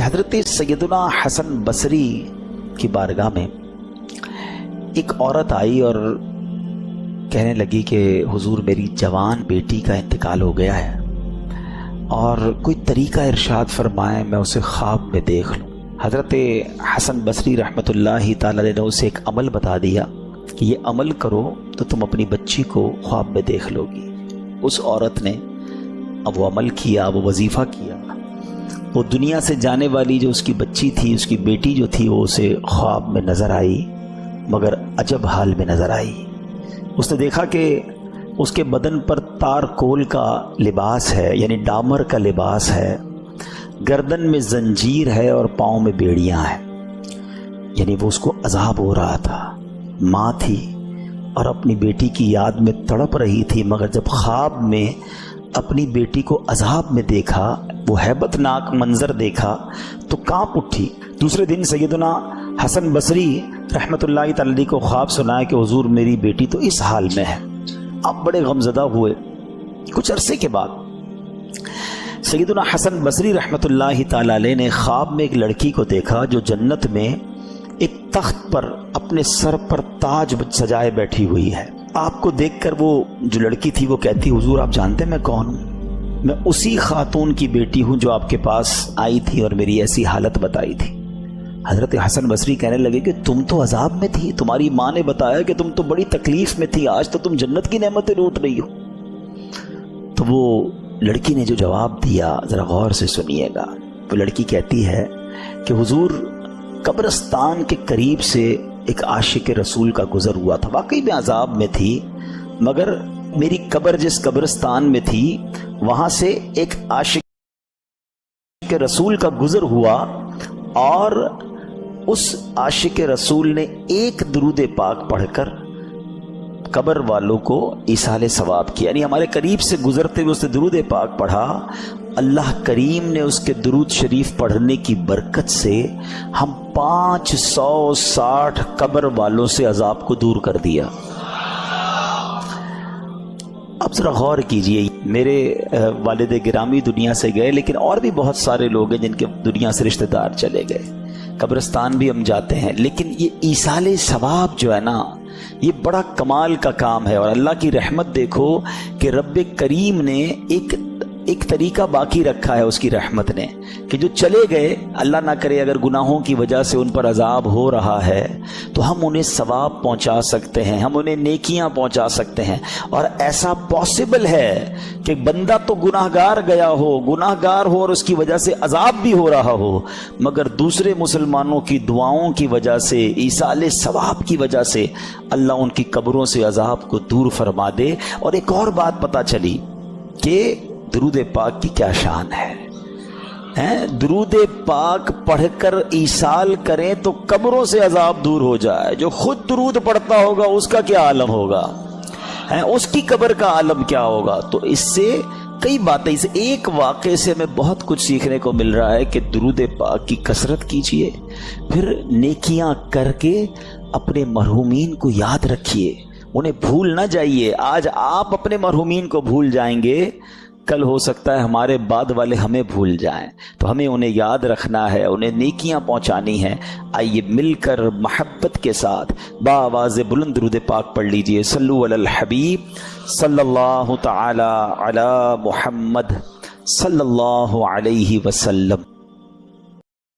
حضرت سیدنا حسن بصری کی بارگاہ میں ایک عورت آئی اور کہنے لگی کہ حضور میری جوان بیٹی کا انتقال ہو گیا ہے اور کوئی طریقہ ارشاد فرمائے میں اسے خواب میں دیکھ لوں۔ حضرت حسن بصری رحمۃ اللہ تعالی علیہ نے اسے ایک عمل بتا دیا کہ یہ عمل کرو تو تم اپنی بچی کو خواب میں دیکھ لو گی۔ اس عورت نے اب وہ عمل کیا، وہ وظیفہ کیا، وہ دنیا سے جانے والی جو اس کی بچی تھی، اس کی بیٹی جو تھی، وہ اسے خواب میں نظر آئی، مگر عجب حال میں نظر آئی۔ اس نے دیکھا کہ اس کے بدن پر تار کول کا لباس ہے، یعنی ڈامر کا لباس ہے، گردن میں زنجیر ہے اور پاؤں میں بیڑیاں ہیں، یعنی وہ اس کو عذاب ہو رہا تھا۔ ماں تھی اور اپنی بیٹی کی یاد میں تڑپ رہی تھی، مگر جب خواب میں اپنی بیٹی کو عذاب میں دیکھا، وہ ہیبت ناک منظر دیکھا تو کانپ اٹھی۔ دوسرے دن سیدنا حسن بصری رحمۃ اللہ تعالی کو خواب سنایا کہ حضور میری بیٹی تو اس حال میں ہے۔ آپ بڑے غمزدہ ہوئے۔ کچھ عرصے کے بعد سیدنا حسن بصری رحمۃ اللہ تعالی علیہ نے خواب میں ایک لڑکی کو دیکھا جو جنت میں ایک تخت پر اپنے سر پر تاج سجائے بیٹھی ہوئی ہے۔ آپ کو دیکھ کر وہ جو لڑکی تھی وہ کہتی حضور آپ جانتے ہیں میں کون ہوں؟ میں اسی خاتون کی بیٹی ہوں جو آپ کے پاس آئی تھی اور میری ایسی حالت بتائی تھی۔ حضرت حسن بصری کہنے لگے کہ تم تو عذاب میں تھی، تمہاری ماں نے بتایا کہ تم تو بڑی تکلیف میں تھی، آج تو تم جنت کی نعمتیں لوٹ رہی ہو۔ تو وہ لڑکی نے جو جواب دیا ذرا غور سے سنیے گا۔ وہ لڑکی کہتی ہے کہ حضور قبرستان کے قریب سے ایک عاشق رسول کا گزر ہوا تھا، واقعی میں عذاب میں تھی، مگر میری قبر جس قبرستان میں تھی وہاں سے ایک عاشق رسول کا گزر ہوا اور اس عاشق رسول نے ایک درود پاک پڑھ کر قبر والوں کو ایصال ثواب کیا، یعنی ہمارے قریب سے گزرتے ہوئے اس نے درود پاک پڑھا، اللہ کریم نے اس کے درود شریف پڑھنے کی برکت سے ہم 560 قبر والوں سے عذاب کو دور کر دیا۔ اب ذرا غور کیجئے، میرے والد گرامی دنیا سے گئے، لیکن اور بھی بہت سارے لوگ ہیں جن کے دنیا سے رشتہ دار چلے گئے، قبرستان بھی ہم جاتے ہیں، لیکن یہ ایصال ثواب جو ہے نا یہ بڑا کمال کا کام ہے۔ اور اللہ کی رحمت دیکھو کہ رب کریم نے ایک طریقہ باقی رکھا ہے اس کی رحمت نے، کہ جو چلے گئے اللہ نہ کرے اگر گناہوں کی وجہ سے ان پر عذاب ہو رہا ہے تو ہم انہیں ثواب پہنچا سکتے ہیں، ہم انہیں نیکیاں پہنچا سکتے ہیں۔ اور ایسا پاسبل ہے کہ بندہ تو گناہگار گیا ہو اور اس کی وجہ سے عذاب بھی ہو رہا ہو، مگر دوسرے مسلمانوں کی دعاؤں کی وجہ سے، ایصال ثواب کی وجہ سے اللہ ان کی قبروں سے عذاب کو دور فرما دے۔ اور ایک اور بات پتہ چلی کہ درود پاک کی کیا شان ہے۔ درود پاک پڑھ کر ایصال کریں تو قبروں سے عذاب دور ہو جائے۔ جو خود درود پڑھتا ہوگا اس کا کیا عالم ہوگا، اس کی قبر کا عالم کیا ہوگا۔ تو اس سے کئی باتیں، اس ایک واقعے سے ہمیں بہت کچھ سیکھنے کو مل رہا ہے کہ درود پاک کی کثرت کیجئے، پھر نیکیاں کر کے اپنے مرحومین کو یاد رکھیے، انہیں بھول نہ جائیے۔ آج آپ اپنے مرحومین کو بھول جائیں گے، کل ہو سکتا ہے ہمارے بعد والے ہمیں بھول جائیں، تو ہمیں انہیں یاد رکھنا ہے، انہیں نیکیاں پہنچانی ہیں۔ آئیے مل کر محبت کے ساتھ بآواز بلند درود پاک پڑھ لیجئے۔ صلو علی الحبیب صلی اللہ تعالی علی محمد صلی اللہ علیہ وسلم۔